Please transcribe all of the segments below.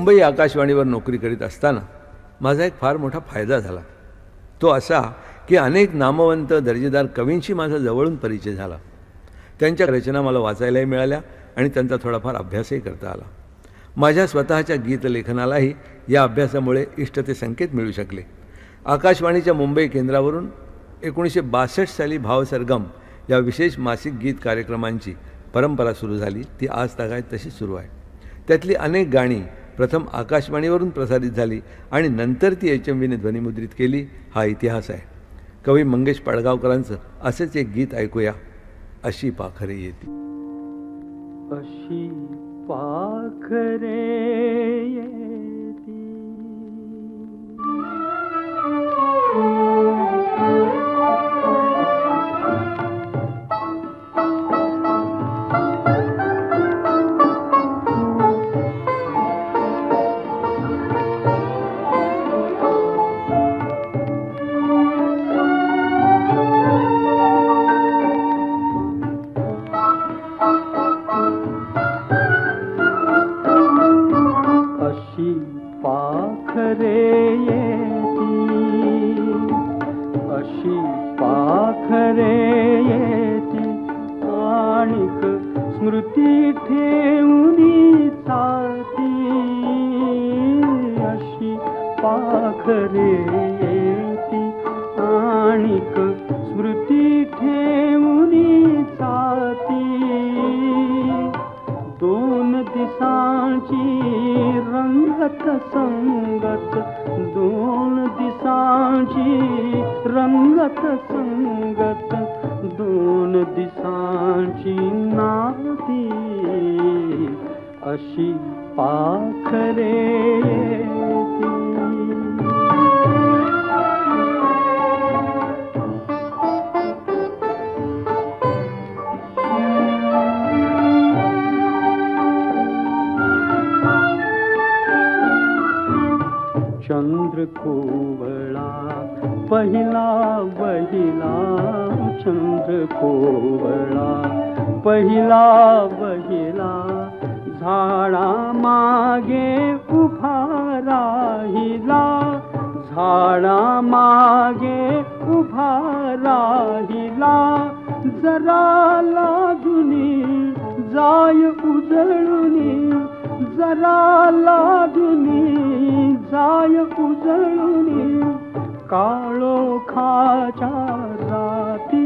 मुंबई आकाशवाणीवर नोकरी करीत असताना माझा एक फार मोठा फायदा झाला. तो असा की अनेक नामवंत दर्जेदार कवींशी माझा जवळून परिचय झाला. त्यांच्या रचना मला वाचायलाही मिळाल्या आणि त्यांचा थोडाफार अभ्यासही करता आला. माझ्या स्वतःच्या गीतलेखनालाही या अभ्यासामुळे इष्ट ते संकेत मिळू शकले. आकाशवाणीच्या मुंबई केंद्रावरून 1962 साली भावसरगम या विशेष मासिक गीत कार्यक्रमांची परंपरा सुरू झाली. ती आज तागायत तशी सुरू आहे. त्यातली अनेक गाणी प्रथम आकाशवाणीवरून प्रसारित झाली आणि नंतर ती HMVने ध्वनिमुद्रित केली. हा इतिहास आहे. कवी मंगेश पडगावकरांचं असेच एक गीत ऐकूया. अशी पाखरे येती. अशी पाखरे येती स्मृती ठेवूनी साथी. अशी पाखरे येती आणिक स्मृती ठेवूनी साथी. दोन दिसांची रंगत संगत, दोन दिसांची रंगत संगत, दोन दिसांची नाती. अशी पाखरे येती. चंद्र कोवळा पहिला बहिला, चंद्र कोवळा पहिला बहिला. झाडा मागे उभा राहिला, झाडा मागे उभा राहिला. जरा लाजुनी जाय उजळुनी, जरा लाजुनी जाय उजळुनी. काळोखाच्या राती.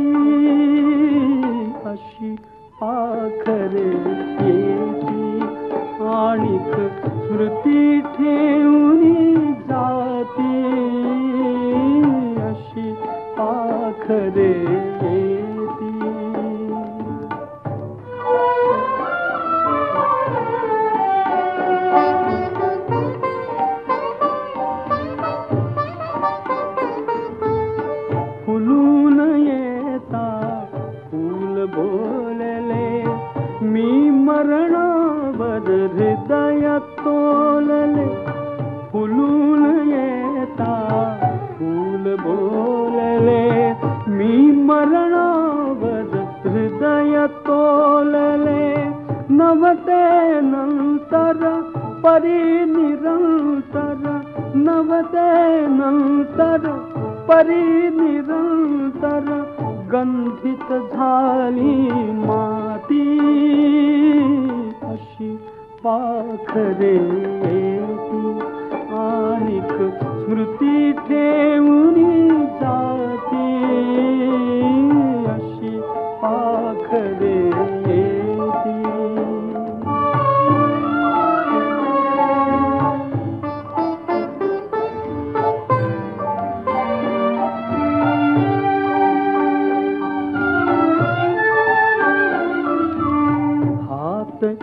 अशी पाखरे येती आणिक स्मृती ठेवूनी जाती. अशी पाखरे येती. फुलून येता फूल बोलले, मी मरणावर हृदय तोलले. फुलून येता फूल बोलले, मी मरणावर हृदय तोलले. नवते नंतर परी निरंतर, नवते नंतर परी निरंतर. गंधित झाली माती. अशी पाखरे येती आणिक स्मृती ठेवूनी जाती. अशी पाखरे येती.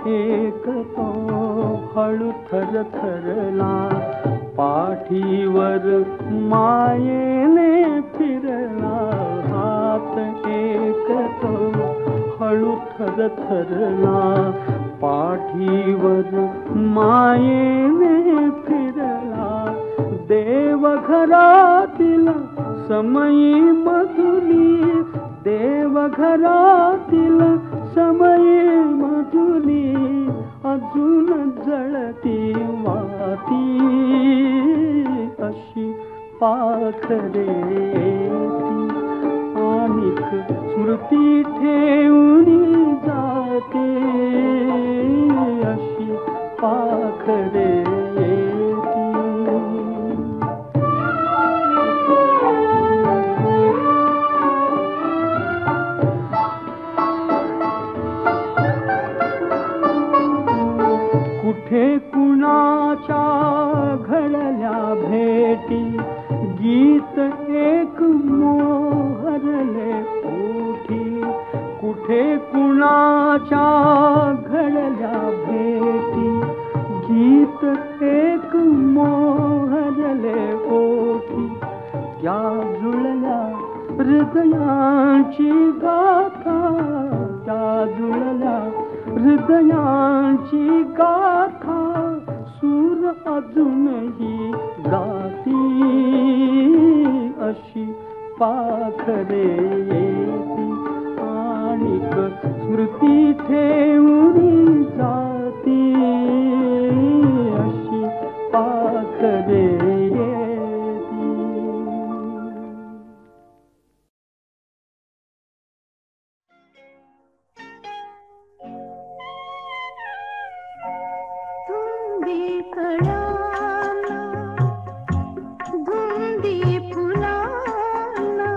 एक तो हळू थर थरला, पाठीवर मायेने फिरला. हात एक तो हळू थर थरला, पाठीवर मायेने फिरला. देवघरातील समयी मधुली, देवघरातील समयी मधुली. अजून जळती वाती अशी पाखरे आणिक स्मृती ठेवून जाते अशी पाखरे कुठे कुणाच्या घडल्या भेटी गीत एक मोहरले ओठी कुठे कुणाच्या घडल्या भेटी गीत एक मोहरले ओठी त्या जुळल्या हृदयांची गाथा त्या जुळल्या हृदयांची गाथा सूर अजूनही गाती अशी पाखरे येती आणिक स्मृती ठेवून जाती अशी पाखरे येती. धुंदी कळाला धुंदी फुलाला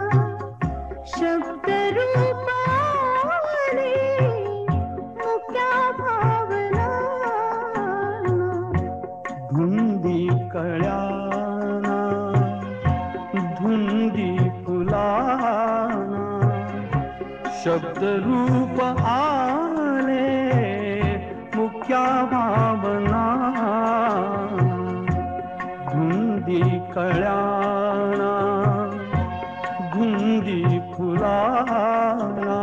शब्द रूपाने मुक्या भावना धुंदी कळ्याना धुंदी फुलाना शब्द रूप आले मुक्या भावना धुंदी कळ्याना धुंदी फुलाना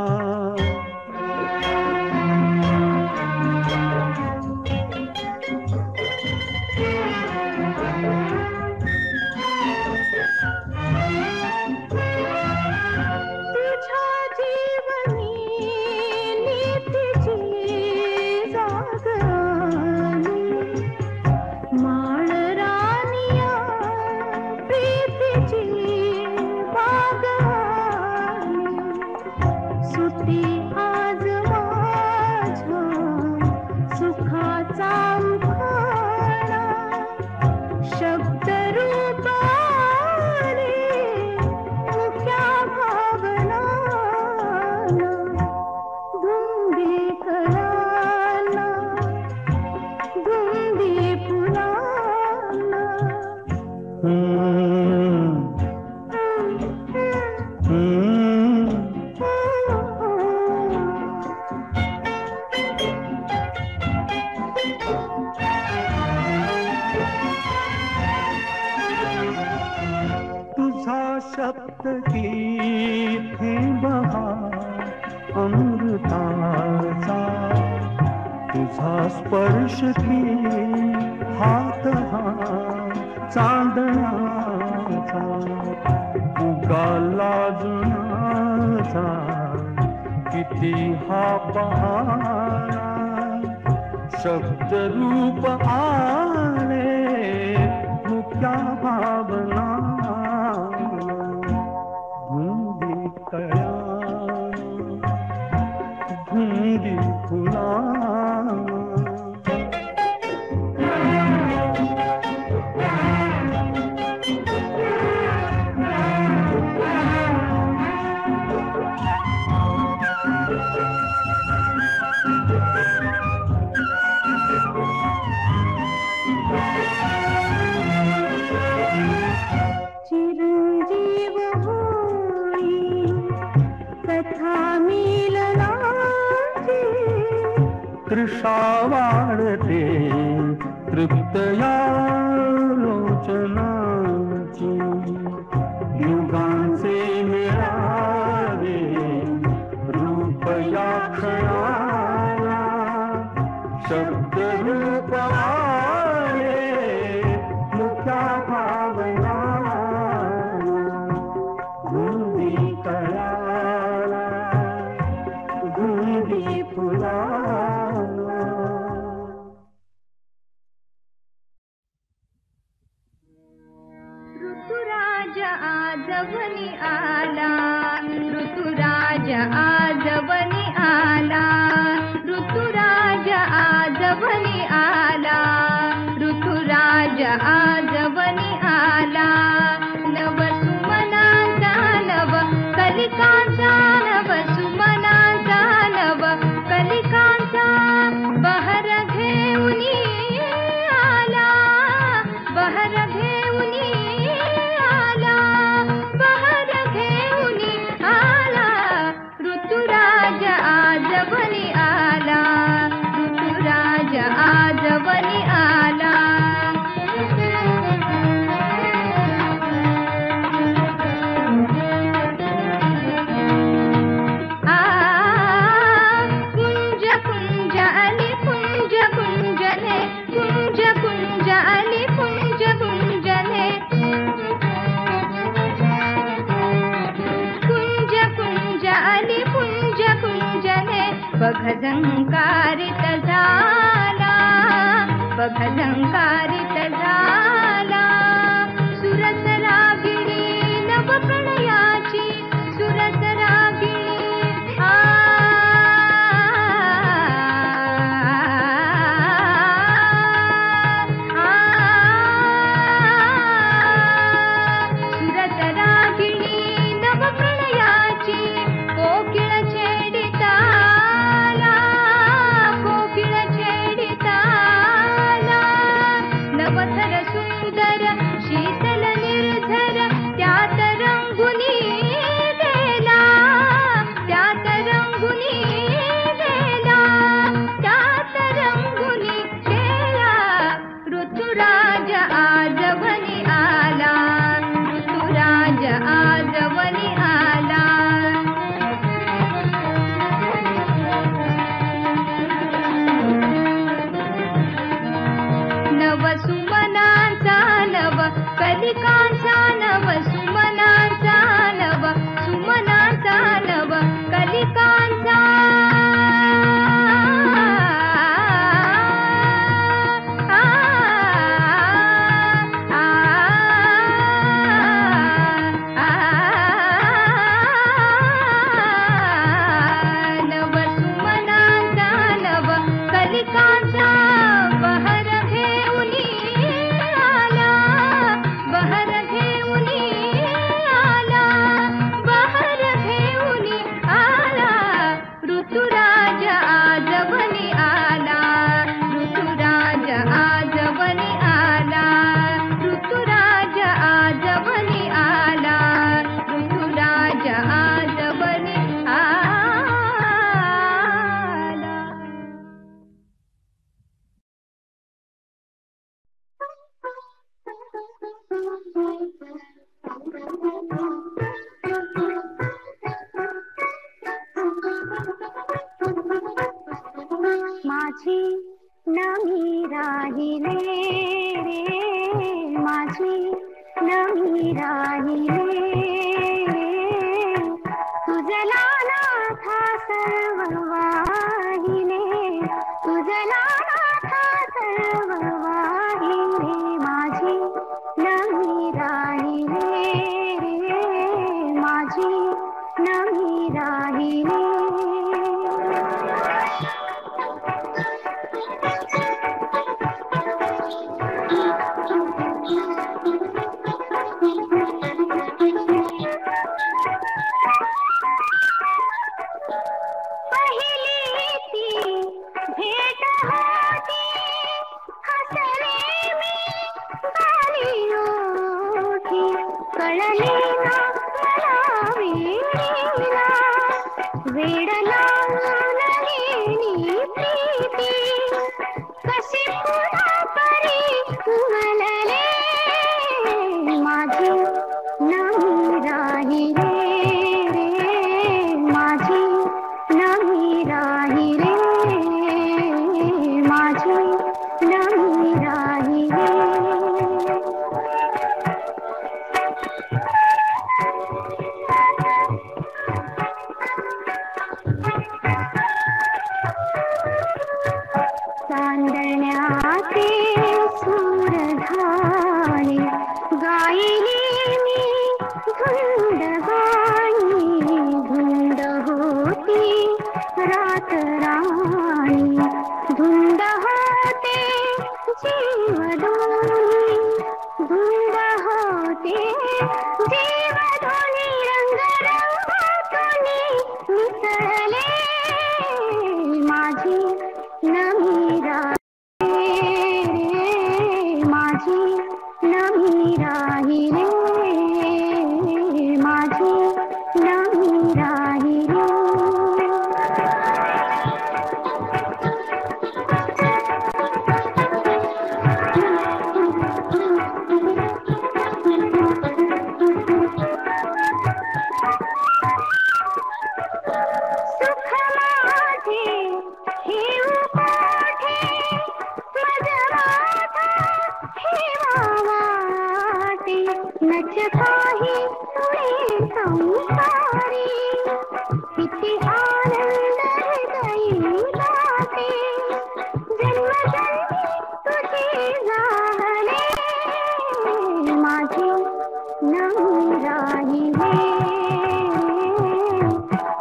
तुझ्या जीवनी नीतीची जाग आली माळरानिया प्रीतीची बाग आली सुटी आज माझ्या सुखाचा उखाणा शब्द रूपाने मुक्या भावना धुंदी कळाला धुंदी फुलाला तुझा शब्द की बहार अमृताचा तुझा स्पर्श की हात हा चांदण्याचा उगाला जुनाचा किती हा पहारा शब्द रूप आले मुक्या भावना धुंदी कळ्याना धुंदी फुलाना चिरंजीव होई कथा मिलनाची तृषा वाढते तृप्त या लोचनाची युगांचे मिळावे रूप या क्षणाला शब्द रूप आले मुक्या भावना धुंदी कळाला धुंदी फुलाला ऋतुराज आजवनी आला, ऋतुराज आजवनी आला, ऋतुराज आजवनी आला. नव सुमनांचा नव कलिकांचा, नव सुमनांचा नव कलिकांचा बहर घेऊनी आला, बहर घेऊनी आला, बहर घेऊनी आला. ऋतुराज आजवनी आला, ऋतुराज आजवनी आला. कुंज कुंज अली कुंज कुंजने, कुंज कुंज अली कुंज कुंजने, कुंज कुंज अली कुंज कुंजने. बघ झंकारित झाला, बघ झंकारित झाला. सुरस रागिणी नव प्रणयाची, सुरस रागिणी सुरस रागिणी नव प्रणयाची. कोकिळ छेडिताला, कोकिळ छेडिताला. नवथर सुंदर शीतल निर्झर त्यात रंगुनी गेला, त्यात रंगुनी गेला, त्यात रंगुनी गेला. ऋतुराज आजवनी आला, ऋतुराज आजवनी आला. नव सुमनांचा नव कलिकांचा, नव सुमनांचा नव, सुमनांचा नव कलिकांचा. नव सुमनांचा नव कलिकांचा बहर घेऊनी आला, बहर घेऊनी आला, बहर घेऊनी आला. ऋतुराज आजवनी आला, ऋतुराज आजवनी आला, ऋतुराज आजवनी आला, ऋतुराज आजवनी आला. माझी नमी राहिले रे, माझी नमी राहिले. तुझला नाथा सर्व वाहिले, तुझला नाथा सर्व वाहिले. माझी नमी राहिले रे, माझी नमी राहिले. पहिली ती भेट होती, हसले मी बाली ओठी. कळली ना मला वेडीला, वेड लावून गेली प्रीती. कशी पुन्हा परी उमलले, माझी नमी राहिले रे, माझी नमी राहिले, माझी नमी राहिले. चांदण्याचे सूर झाले, गायली मी धुंद गाणी, धुंद हो घरात राणी धुंद होते जीव दोन्ही धुंद होते जीव दोन्ही रंग रंगातूनी मिसळले माझी नवी राहिली माझी नवी राहिली माझी नवी राहिली सुख माझे ठेवू कोठे मज माझा ठेवा वाटे नच काही तुळे संसारी किती आनंद हृदयी जाते जन्मजन्मी तुझे झाले माझी नवी राहिली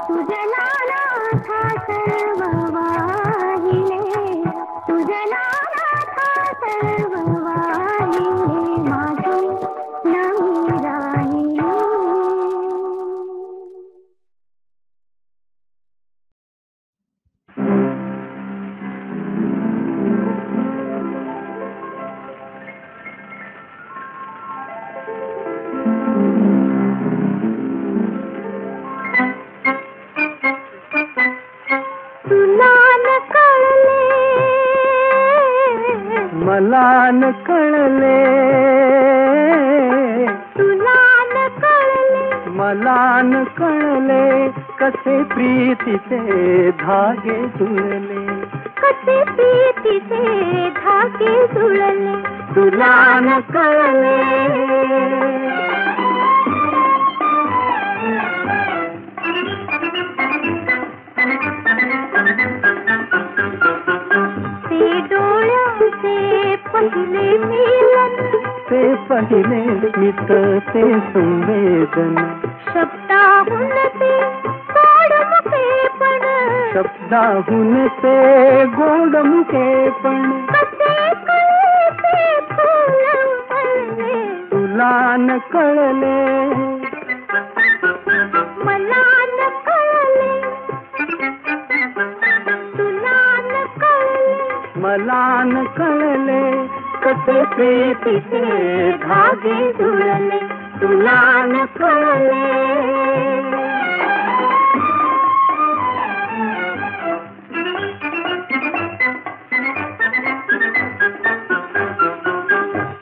तुझला नाथा सर्व वाहिले तुझला नाथा सर्व वाहिले माझी नवी राहिली तुला न कळले मला न कळले तुला न कळले मला न कळले कसे प्रीतीचे धागे जुळले कसे प्रीतीचे धागे जुळले तुला न कळले ते डोळ्यांचे पहिले मिलन ते पहिले मित ते संवेदन शब्दाहून ते गोड मुखेपण शब्दाहून ते गोड मुकेपण कसे कळे ते फूल उमलले तुला न कळले मला न कळले तुला न कळले मला न कळले कसे प्रीतीचे धागे जुळले तुला न कळले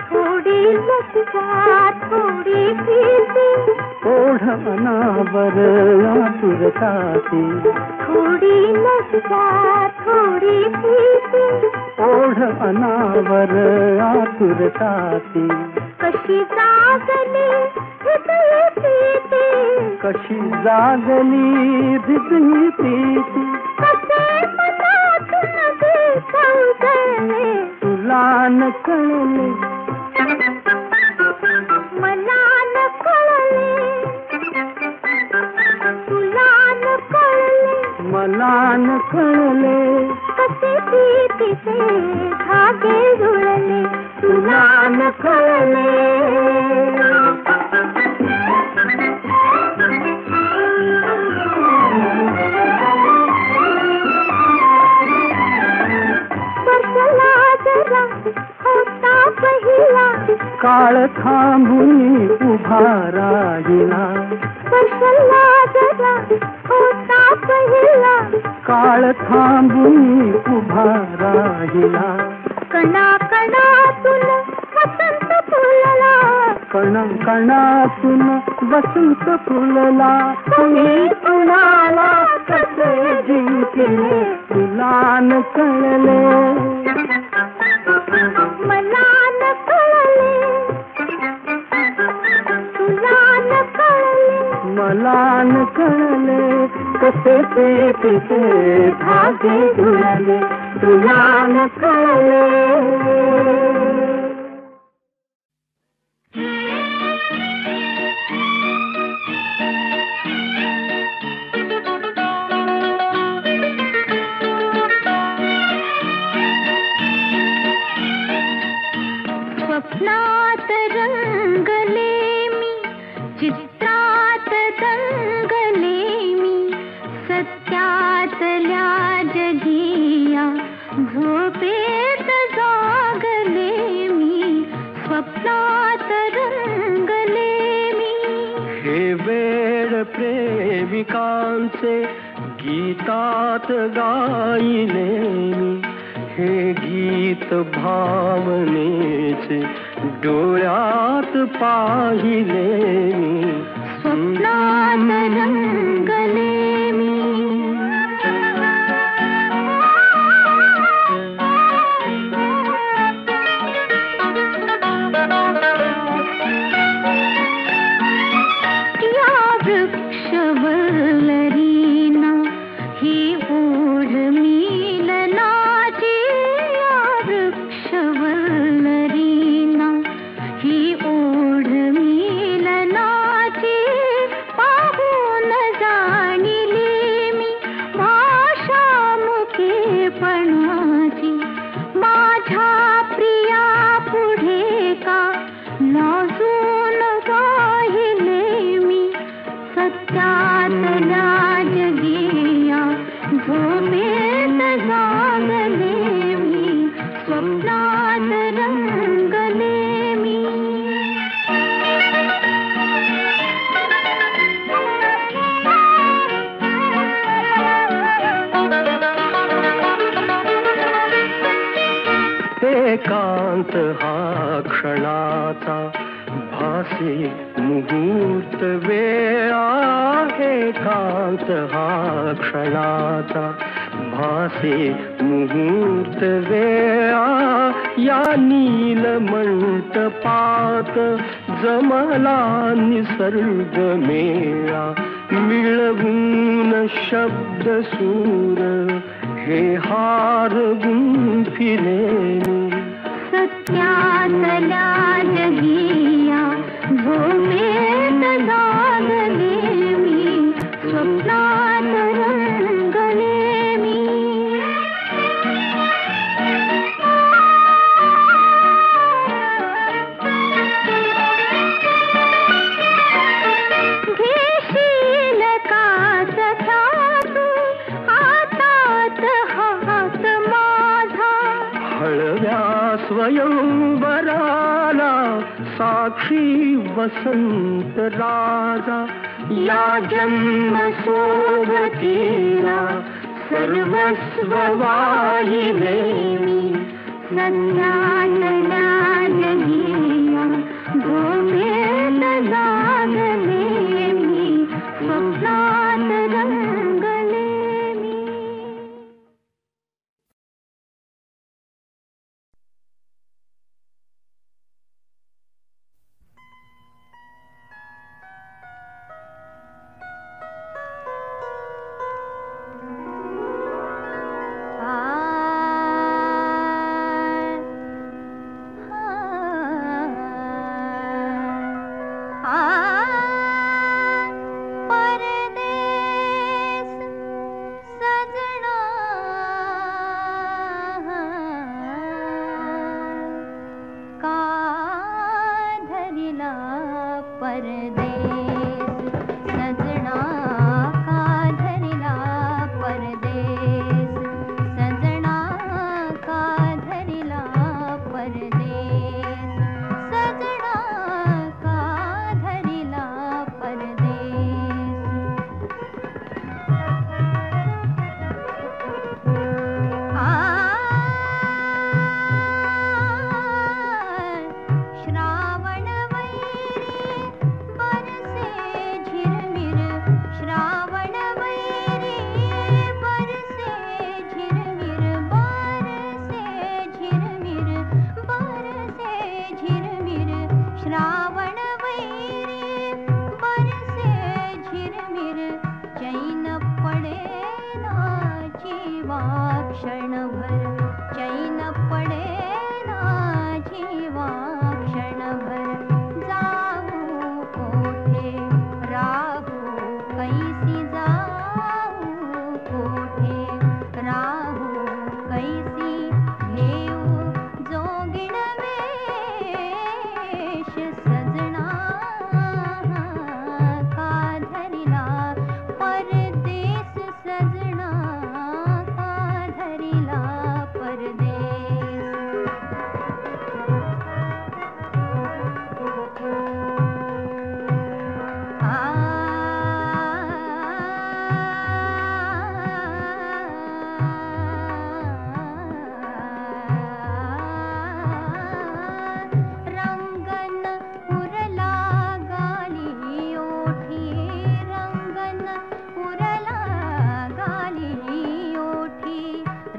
थोडी लज्जा थोडी भीती ओढ अनावर आतुरताती थोडी लज्जा थोडी भीती ओढ अनावर आतुरताती कशी जागली हृदय प्रीती कशी जागली हृदयी प्रीती कसे मनातून विसंगले तुला न कळले मला न कळले तुला न कळले मला न कळले कसे प्रीतीचे धागे जुळले तुला न कळले स्पर्शला जरा होता पहिला काळ थांबून उभा राहिला स्पर्शला जरा होता पहिला काळ थांबून उभा राहिला कणा कणातून वसंत फुलला कण कणातून वसंत फुलला तुम्ही कुणाला कसे जिंकले तुला न कळले मला न कळले तुला न कळले मला न कळले कसे प्रीतीचे धागे जुळले तुला न कळले सत्यातल्या जगिया झोपेत जागले मी, स्वप्नात रंगले मी. हे वेड प्रेमिकांचे गीतात गायले मी, हे गीत भावनेचे डोळ्यात पाहिले मी, स्वप्नात रंगले मी. या वृक्षवल्लरीना ही ओढ मिलनाची, या वृक्षवल्लरीना ही ओढ मिलनाची, पाहून जाणिली मी भाषा मुकेपणाची. माझ्या प्रिया पुढे का लाजून राहिले मी, सत्यातल्या जगिया झोपेत जागले मी, स्वप्नात रंगले मी. एकांत हा क्षणाचा भासे मुहूर्त वेळा, एकांत हा क्षणाचा भासे मुहूर्त वेळा. या नील मंटपात जमला निसर्ग मेळा, मिळवून शब्द सूर हे हार गुंफिले मी. सत्यातल्या जगिया झोपेत जागले मी, स्वप्नात रंगले मी. घेशील का सख्या तू हातात हात माझा, हळव्या स्वयंवराला साक्षी वसंत राजा. या जन्म सोबतीला सर्वस्व वाहिले मी, सत्यातल्या जगिया झोपेत जागले मी, स्वप्नात रंगले मी. सजना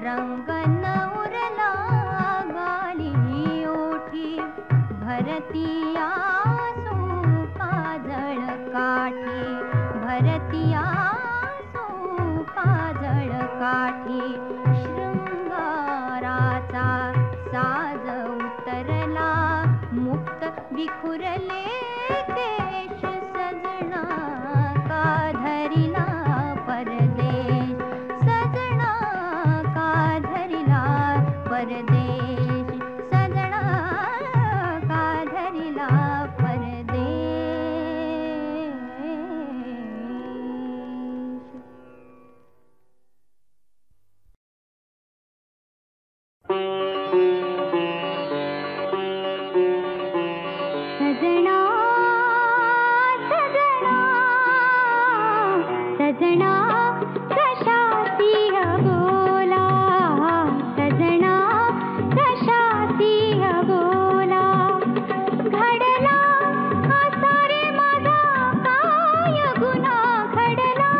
रंगन उरला गाली ओठी भरतिया काजळ काठी भरतिया काजळ काठी शृंगाराचा साज उतरला मुक्त विखुरले केश सजना का धरिला परदेश सजना का धरिला परदेश सजना का धरिला परदेश. सजना सजना सजना कशाची बोला सजना कशाची बोला घडला असा रे माझा काय गुन्हा घडला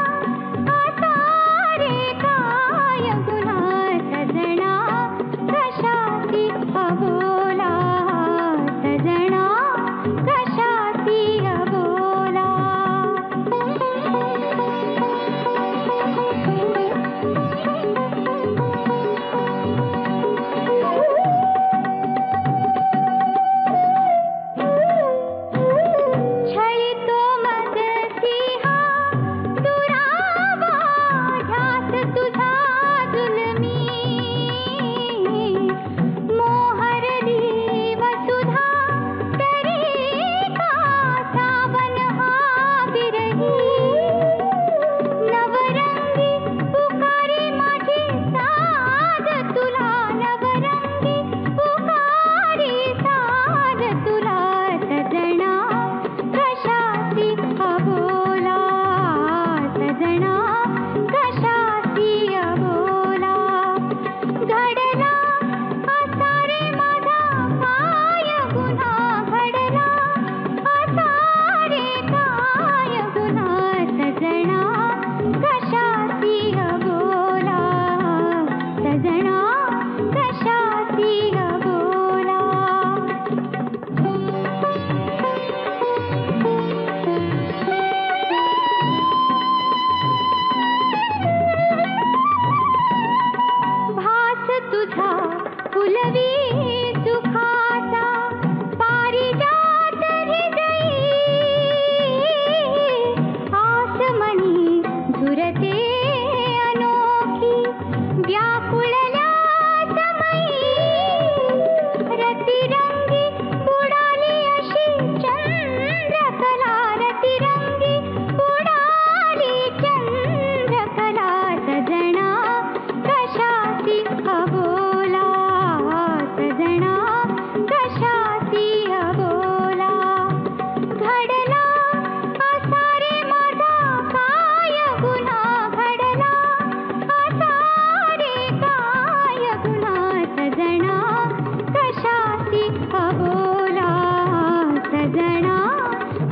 असा रे काय गुन्हा सजना कशाची बोला सजना कशाची बोला. छळितो मदसिहा दुरावा ध्यास तुझा जुलमी मोहरली वसुधा तरी का सावन हा विरही नवरंगी पुकारी माझी साज तुला नवरंगी पुकारी साज तुला सजना कशाची बोला सजना कशाची बोला घडला असा रे माझा काय गुन्हा घडला असा रे काय गुन्हा सजना कशाची बोला सजना कशाची बोला. भास तुझा फुलवी सुखाचा पारिजात हृदयी आसमणी झुरते अनोखी व्याकुळल्या समयी रतिरंगी बुडाली अशी चंद्रकला रतिरंगी बुडाली चंद्रकला सजना कशाची बोला सजना कशाची बोला घडला असा रे माझा काय गुन्हा घडला असा रे काय गुन्हा सजना कशाची बोला सजना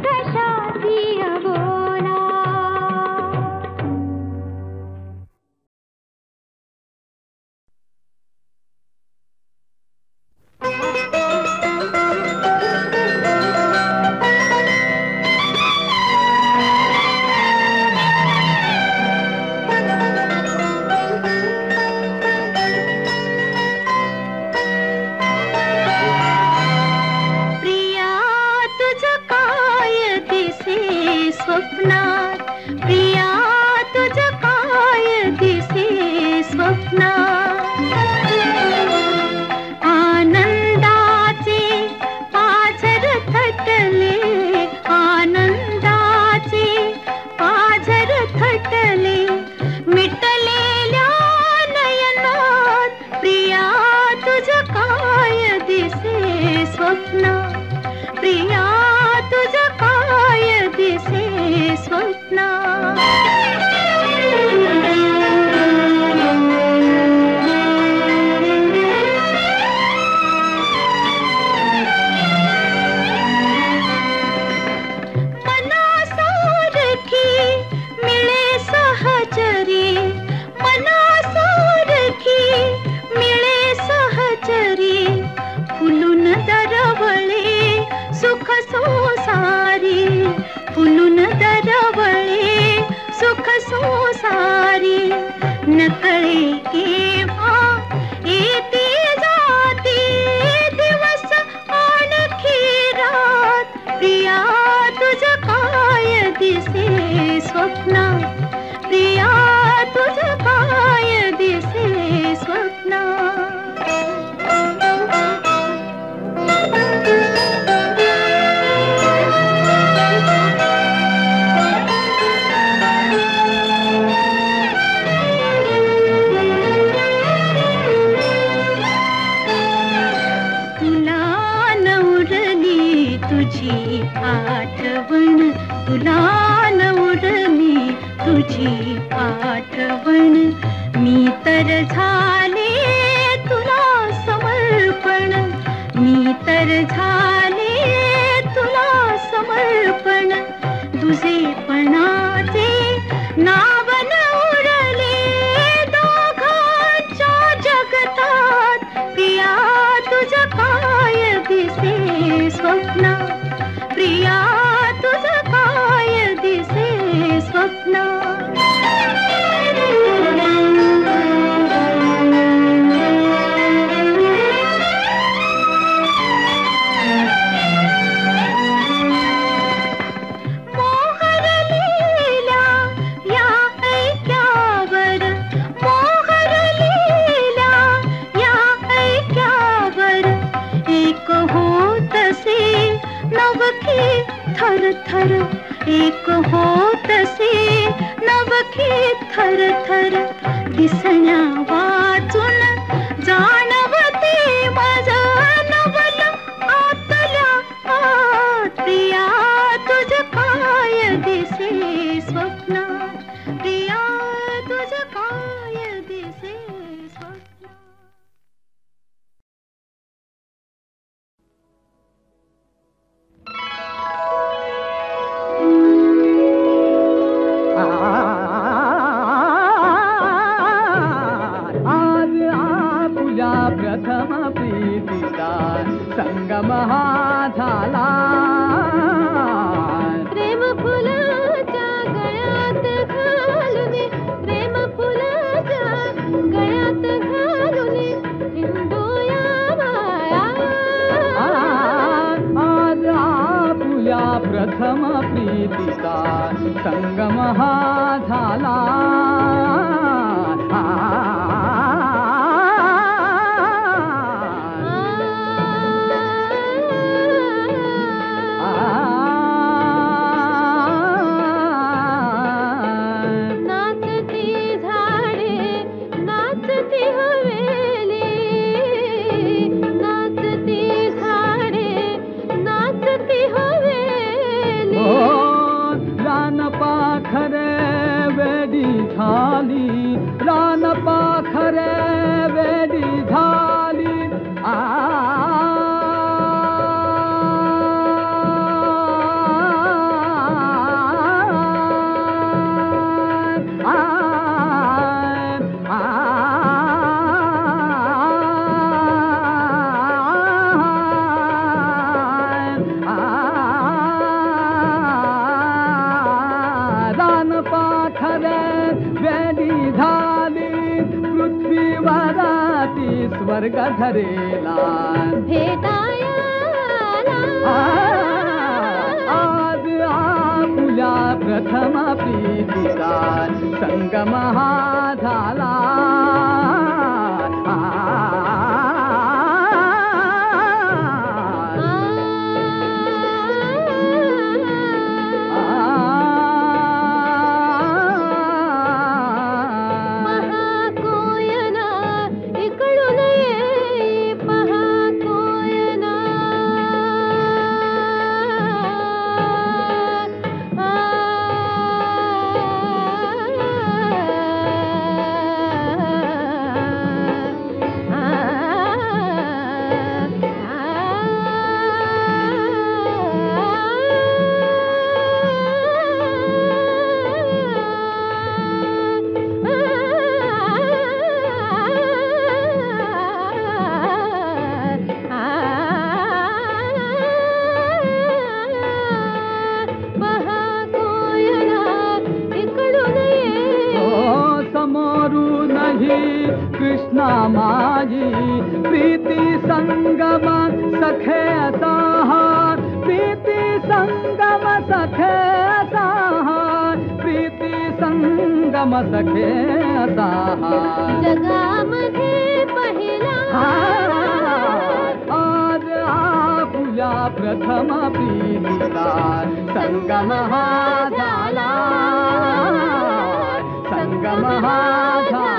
कशाची बोला. प्रिया तुझं काय दिसे स्वप्नात प्रिया तुझं काय दिसे स्वप्नात आनंदाचे पाझर थटले आनंदाचे पाझर थटले मिटलेल्या नयनात प्रिया तुझं काय दिसे स्वप्नात प्रिया तुझं काय दिसे स्वप्नात. मनासारखी मिळे सहचरी मनासारखी केव्हा येते जाते दिवस आणखी रात प्रिया तुझं काय दिसे स्वप्ना प्रिया तुझं काय दिसे स्वप्ना तुझी आठवण तुला न उरली तुझी आठवण मी तर झाले तुला समर्पण मी तर झाले तुला समर्पण तुझेपणाचे नाव न उरले दोघांच्या जगतात प्रिया तुझं काय दिसे स्वप्ना प्रिया तुझं काय दिसे स्वप्ना मोहरलेल्या या ऐक्यावर मोहरलेल्या या ऐक्यावर एक होतसे नवखी थर थर एक होतसे नवखी थर थर दिसण्या वाचून जाणवते माझं नवल आतल्या आत प्रिया तुझं काय दिसे स्वप्ना प्रिया तुझं काय दिसे स्वप्ना प्रथम प्रीतीचा संगम हा झाला प्रेम फुलाच्या गळ्यात घालून प्रेम फुलाच्या गळ्यात घालून हिंदूया माया आज आपुल्या प्रथम प्रीतीचा संगम हा झाला रान पाखरे वेडी झाली रान पाखरे वेडी झाली पृथ्वीवराती स्वर्ग धरेला भेटायला आज आपुल्या प्रथम प्रीतीचा संगम हा झाला ही कृष्णा माई प्रीती संगम सखे असाहा प्रीती संगम सखे असाहा प्रीती संगम सखे असाहा जगामध्ये पहिला आज आपुल्या प्रथम प्रीतीचा संगम हा झाला संगम हा झाला